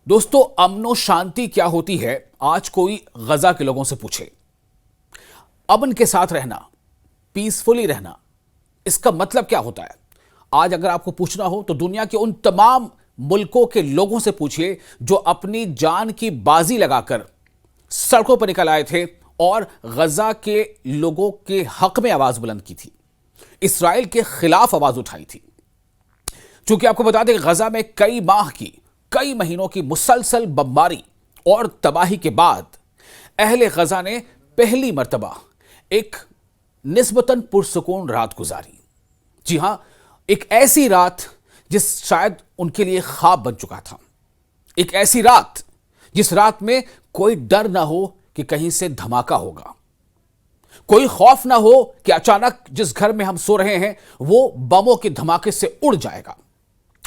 दोस्तों, अमनो शांति क्या होती है? आज कोई गजा के लोगों से पूछे। अमन के साथ रहना, पीसफुली रहना, इसका मतलब क्या होता है? आज अगर आपको पूछना हो तो दुनिया के उन तमाम मुल्कों के लोगों से पूछिए जो अपनी जान की बाजी लगाकर सड़कों पर निकल आए थे और गजा के लोगों के हक में आवाज बुलंद की थी, इसराइल के खिलाफ आवाज उठाई थी। चूंकि आपको बता दें, गजा में कई माह की, कई महीनों की मुसलसल बमबारी और तबाही के बाद अहले गजा ने पहली मर्तबा एक निस्बतन पुरसुकून रात गुजारी। जी हां, एक ऐसी रात जिस शायद उनके लिए ख्वाब बन चुका था। एक ऐसी रात जिस रात में कोई डर ना हो कि कहीं से धमाका होगा, कोई खौफ ना हो कि अचानक जिस घर में हम सो रहे हैं वो बमों के धमाके से उड़ जाएगा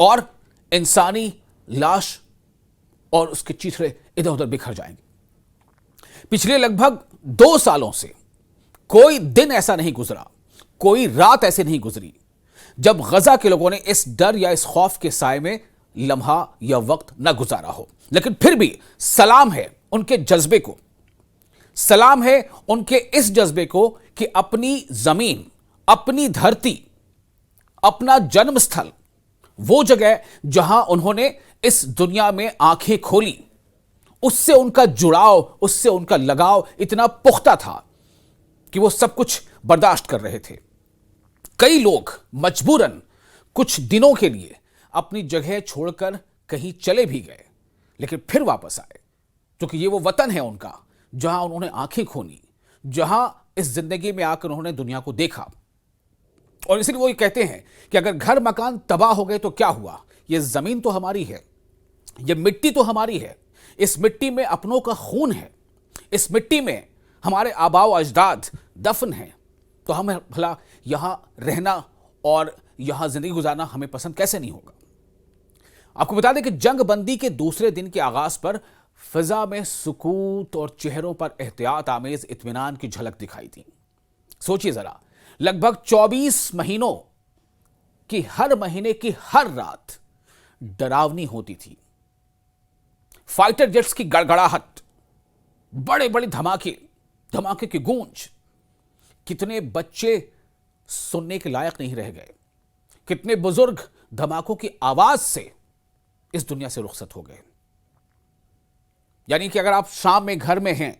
और इंसानी लाश और उसके चीथड़े इधर उधर बिखर जाएंगे। पिछले लगभग 2 सालों से कोई दिन ऐसा नहीं गुजरा, कोई रात ऐसे नहीं गुजरी जब गजा के लोगों ने इस डर या इस खौफ के साए में लम्हा या वक्त न गुजारा हो। लेकिन फिर भी सलाम है उनके जज्बे को, सलाम है उनके इस जज्बे को कि अपनी जमीन, अपनी धरती, अपना जन्म स्थल, वो जगह जहां उन्होंने इस दुनिया में आंखें खोली, उससे उनका जुड़ाव, उससे उनका लगाव इतना पुख्ता था कि वो सब कुछ बर्दाश्त कर रहे थे। कई लोग मजबूरन कुछ दिनों के लिए अपनी जगह छोड़कर कहीं चले भी गए, लेकिन फिर वापस आए, क्योंकि ये वो वतन है उनका जहां उन्होंने आंखें खोली, जहां इस जिंदगी में आकर उन्होंने दुनिया को देखा। और इसलिए वो ये कहते हैं कि अगर घर मकान तबाह हो गए तो क्या हुआ, ये जमीन तो हमारी है, ये मिट्टी तो हमारी है, इस मिट्टी में अपनों का खून है, इस मिट्टी में हमारे आबाओ अजदाद दफन हैं, तो हमें भला यहां रहना और यहां जिंदगी गुजारना हमें पसंद कैसे नहीं होगा। आपको बता दें कि जंग बंदी के दूसरे दिन के आगाज पर फिजा में सुकूत और चेहरों पर एहतियात आमेज इत्मीनान की झलक दिखाई थी। सोचिए जरा, लगभग 24 महीनों की हर महीने की हर रात डरावनी होती थी। फाइटर जेट्स की गड़गड़ाहट, बड़े बड़े धमाके, धमाके की गूंज, कितने बच्चे सुनने के लायक नहीं रह गए, कितने बुजुर्ग धमाकों की आवाज से इस दुनिया से रुखसत हो गए। यानी कि अगर आप शाम में घर में हैं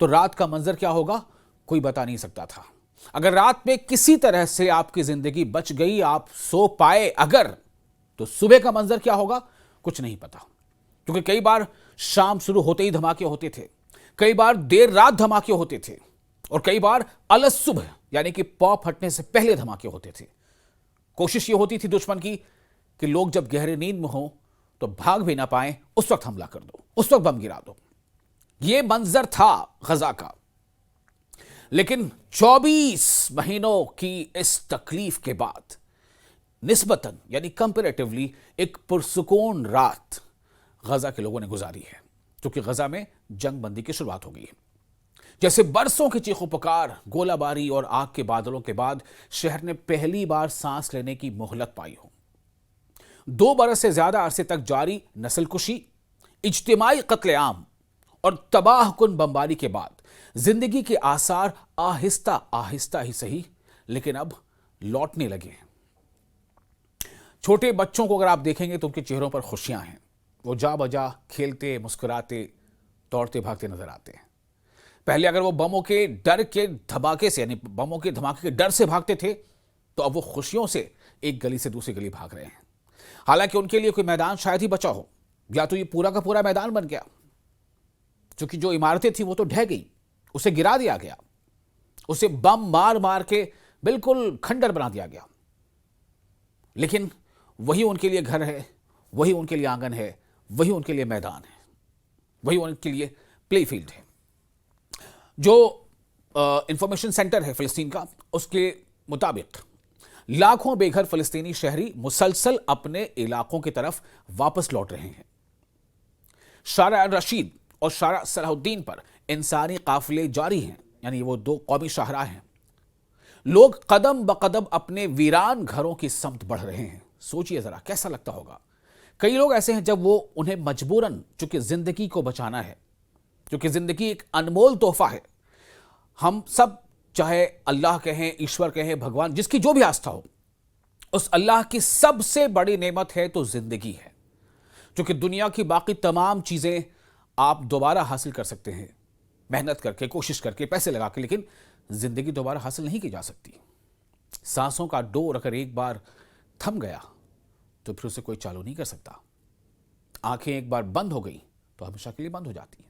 तो रात का मंजर क्या होगा कोई बता नहीं सकता था। अगर रात में किसी तरह से आपकी जिंदगी बच गई, आप सो पाए अगर, तो सुबह का मंजर क्या होगा कुछ नहीं पता। क्योंकि कई बार शाम शुरू होते ही धमाके होते थे, कई बार देर रात धमाके होते थे, और कई बार अलग सुबह यानी कि पौ फटने से पहले धमाके होते थे। कोशिश ये होती थी दुश्मन की कि लोग जब गहरे नींद में हो तो भाग भी ना पाए, उस वक्त हमला कर दो, उस वक्त बम गिरा दो। यह मंजर था गजा का। लेकिन 24 महीनों की इस तकलीफ के बाद निस्बतन यानी कंपैरेटिवली एक पुरसुकून रात गजा के लोगों ने गुजारी है, क्योंकि गजा में जंग बंदी की शुरुआत हो गई है। जैसे बरसों की चीखों पुकार, गोलाबारी और आग के बादलों के बाद शहर ने पहली बार सांस लेने की मोहलत पाई हो। 2 बरस से ज्यादा अरसे तक जारी नस्लकुशी, इज्तिमाई कत्लेआम और तबाहकुन बमबारी के बाद जिंदगी के आसार आहिस्ता आहिस्ता ही सही लेकिन अब लौटने लगे हैं। छोटे बच्चों को अगर आप देखेंगे तो उनके चेहरों पर खुशियां हैं, वो जा बजा खेलते, मुस्कुराते, दौड़ते भागते नजर आते हैं। पहले अगर वो बमों के डर के धमाके से, यानी बमों के धमाके के डर से भागते थे, तो अब वो खुशियों से एक गली से दूसरी गली भाग रहे हैं। हालांकि उनके लिए कोई मैदान शायद ही बचा हो, या तो ये पूरा का पूरा मैदान बन गया, क्योंकि जो इमारतें थी वो तो ढह गई, उसे गिरा दिया गया, उसे बम मार मार के बिल्कुल खंडर बना दिया गया। लेकिन वही उनके लिए घर है, वही उनके लिए आंगन है, वही उनके लिए मैदान है, वही उनके लिए प्ले फील्ड है। जो इंफॉर्मेशन सेंटर है फिलिस्तीन का, उसके मुताबिक लाखों बेघर फिलिस्तीनी शहरी मुसलसल अपने इलाकों की तरफ वापस लौट रहे हैं। शारा अल रशीद और शारा सलाहुद्दीन पर इंसानी काफिले जारी हैं, यानी वो 2 कौमी शाहराह हैं। लोग कदम ब कदम अपने वीरान घरों की समत बढ़ रहे हैं। सोचिए जरा, कैसा लगता होगा कई लोग ऐसे हैं जब वो उन्हें मजबूरन, चूंकि जिंदगी को बचाना है, क्योंकि जिंदगी एक अनमोल तोहफा है। हम सब, चाहे अल्लाह कहें, ईश्वर कहें, भगवान, जिसकी जो भी आस्था हो, उस अल्लाह की सबसे बड़ी नेमत है तो जिंदगी है। क्योंकि दुनिया की बाकी तमाम चीजें आप दोबारा हासिल कर सकते हैं, मेहनत करके, कोशिश करके, पैसे लगा के, लेकिन जिंदगी दोबारा हासिल नहीं की जा सकती। सांसों का डोर अगर एक बार थम गया तो फिर उसे कोई चालू नहीं कर सकता। आंखें एक बार बंद हो गई तो हमेशा के लिए बंद हो जाती है।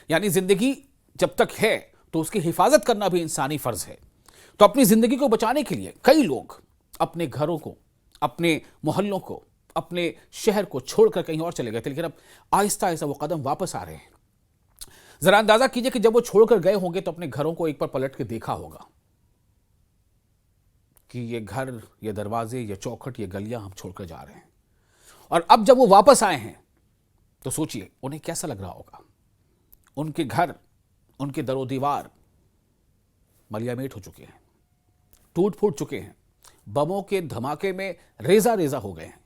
यानी जिंदगी जब तक है तो उसकी हिफाजत करना भी इंसानी फर्ज है। तो अपनी जिंदगी को बचाने के लिए कई लोग अपने घरों को, अपने मोहल्लों को, अपने शहर को छोड़कर कहीं और चले गए थे, लेकिन अब आहिस्ता आहिस्ता वो कदम वापस आ रहे हैं। जरा अंदाजा कीजिए कि जब वो छोड़कर गए होंगे तो अपने घरों को एक बार पलट के देखा होगा कि ये घर, ये दरवाजे, ये चौखट, ये गलियां हम छोड़कर जा रहे हैं। और अब जब वो वापस आए हैं तो सोचिए उन्हें कैसा लग रहा होगा। उनके घर, उनके दरो दीवार मलियामेट हो चुके हैं, टूट फूट चुके हैं, बमों के धमाके में रेजा रेजा हो गए हैं।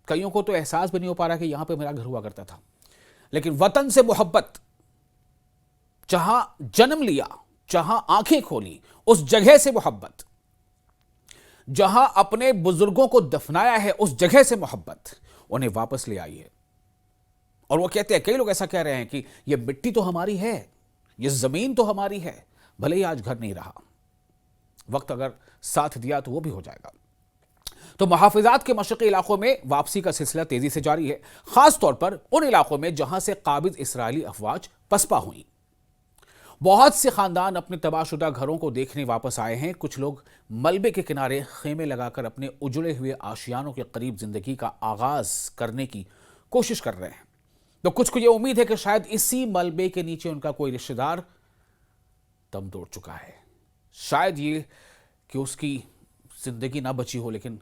कईयों को तो एहसास भी नहीं हो पा रहा कि यहां पे मेरा घर हुआ करता था। लेकिन वतन से मोहब्बत, जहां जन्म लिया, जहां आंखें खोली, उस जगह से मोहब्बत, जहां अपने बुजुर्गों को दफनाया है, उस जगह से मोहब्बत उन्हें वापस ले आई है। और वो कहते हैं, कई लोग ऐसा कह रहे हैं कि ये मिट्टी तो हमारी है, ये जमीन तो हमारी है, भले ही आज घर नहीं रहा, वक्त अगर साथ दिया तो वो भी हो जाएगा। तो मुहाफिजात के मशरक़ी इलाकों में वापसी का सिलसिला तेजी से जारी है, खास तौर पर उन इलाकों में जहां से काबिज इसराइली अफवाज पसपा हुई। बहुत से खानदान अपने तबाहशुदा घरों को देखने वापस आए हैं। कुछ लोग मलबे के किनारे खेमे लगाकर अपने उजड़े हुए आशियानों के करीब जिंदगी का आगाज करने की कोशिश कर रहे हैं। तो कुछ को यह उम्मीद है कि शायद इसी मलबे के नीचे उनका कोई रिश्तेदार दम तोड़ चुका है। शायद ये कि उसकी जिंदगी ना बची हो, लेकिन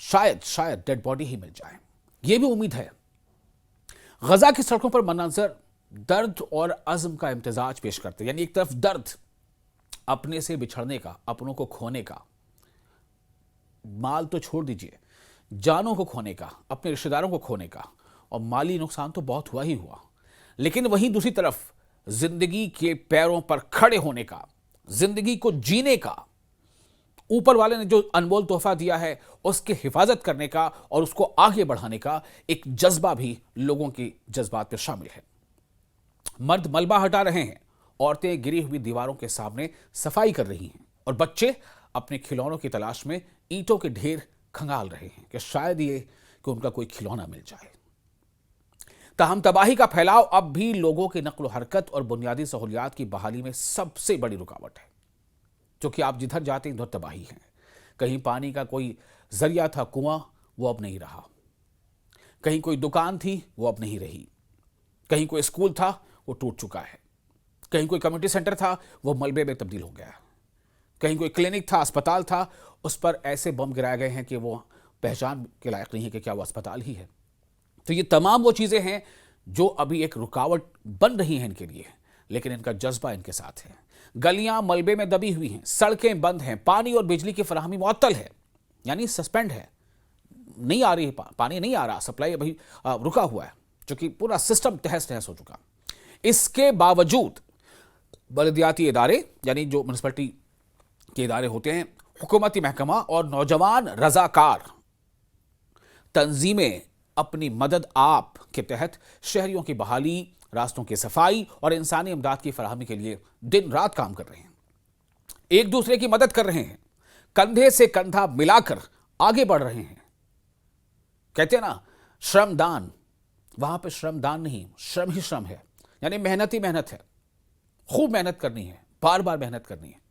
शायद डेड बॉडी ही मिल जाए, ये भी उम्मीद है। गजा की सड़कों पर मनाजर दर्द और अज़्म का इम्तिजाज पेश करते हैं। यानी एक तरफ दर्द अपने से बिछड़ने का, अपनों को खोने का, माल तो छोड़ दीजिए, जानों को खोने का, अपने रिश्तेदारों को खोने का, और माली नुकसान तो बहुत हुआ ही हुआ। लेकिन वहीं दूसरी तरफ जिंदगी के पैरों पर खड़े होने का, जिंदगी को जीने का, ऊपर वाले ने जो अनमोल तोहफा दिया है उसकी हिफाजत करने का और उसको आगे बढ़ाने का एक जज्बा भी लोगों की जज्बात में शामिल है। मर्द मलबा हटा रहे हैं, औरतें गिरी हुई दीवारों के सामने सफाई कर रही हैं, और बच्चे अपने खिलौनों की तलाश में ईंटों के ढेर खंगाल रहे हैं कि शायद ये कि उनका कोई खिलौना मिल जाए। ताहम तबाही का फैलाव अब भी लोगों की नक्ल हरकत और बुनियादी सहूलियात की बहाली में सबसे बड़ी रुकावट है। क्योंकि आप जिधर जाते हैं उधर तबाही है। कहीं पानी का कोई जरिया था, कुआं, वो अब नहीं रहा। कहीं कोई दुकान थी, वो अब नहीं रही। कहीं कोई स्कूल था, वो टूट चुका है। कहीं कोई कम्युनिटी सेंटर था, वो मलबे में तब्दील हो गया। कहीं कोई क्लिनिक था, अस्पताल था, उस पर ऐसे बम गिराए गए हैं कि वो पहचान के लायक नहीं है कि क्या वो अस्पताल ही है। तो ये तमाम वो चीज़ें हैं जो अभी एक रुकावट बन रही हैं इनके लिए, लेकिन इनका जज्बा इनके साथ है। गलियां मलबे में दबी हुई हैं, सड़कें बंद हैं, पानी और बिजली की फराहमी मुअत्तल है, यानी सस्पेंड है, नहीं आ रही, पानी नहीं आ रहा, सप्लाई अभी रुका हुआ है, क्योंकि पूरा सिस्टम तहस नहस हो चुका। इसके बावजूद बलदियाती इदारे, यानी जो म्यूनसिपैलिटी के इदारे होते हैं, हुकूमती महकमा और नौजवान रजाकार तंजीमें अपनी मदद आप के तहत शहरियों की बहाली, रास्तों की सफाई और इंसानी इमदाद की फराहमी के लिए दिन रात काम कर रहे हैं। एक दूसरे की मदद कर रहे हैं, कंधे से कंधा मिलाकर आगे बढ़ रहे हैं। कहते हैं ना, श्रमदान, वहां पे श्रमदान नहीं, श्रम ही श्रम है, यानी मेहनत ही मेहनत है। खूब मेहनत करनी है, बार बार मेहनत करनी है।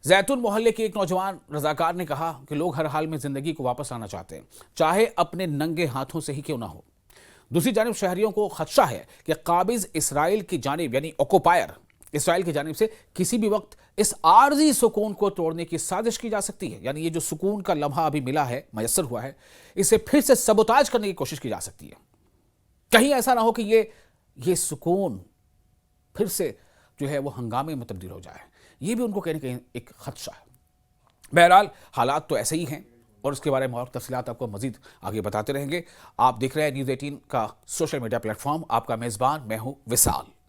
जैतून मोहल्ले के एक नौजवान रजाकार ने कहा कि लोग हर हाल में जिंदगी को वापस आना चाहते हैं, चाहे अपने नंगे हाथों से ही क्यों ना हो। दूसरी जानिब शहरियों को खदशा है कि काबिज इसराइल की जानिब, यानी ऑक्युपायर इसराइल की जानिब से किसी भी वक्त इस आर्जी सुकून को तोड़ने की साजिश की जा सकती है। यानी ये जो सुकून का लम्हा अभी मिला है, मयसर हुआ है, इसे फिर से सबोताज करने की कोशिश की जा सकती है। कहीं ऐसा ना हो कि ये सुकून फिर से जो है वो हंगामे में तब्दील हो जाए। ये भी उनको कहीं ना कहीं एक खदशा है। बहरहाल हालात तो ऐसे ही हैं, और उसके बारे में और तफसीलात आपको मजीद आगे बताते रहेंगे। आप देख रहे हैं न्यूज़ 18 का सोशल मीडिया प्लेटफॉर्म। आपका मेज़बान मैं हूं विशाल।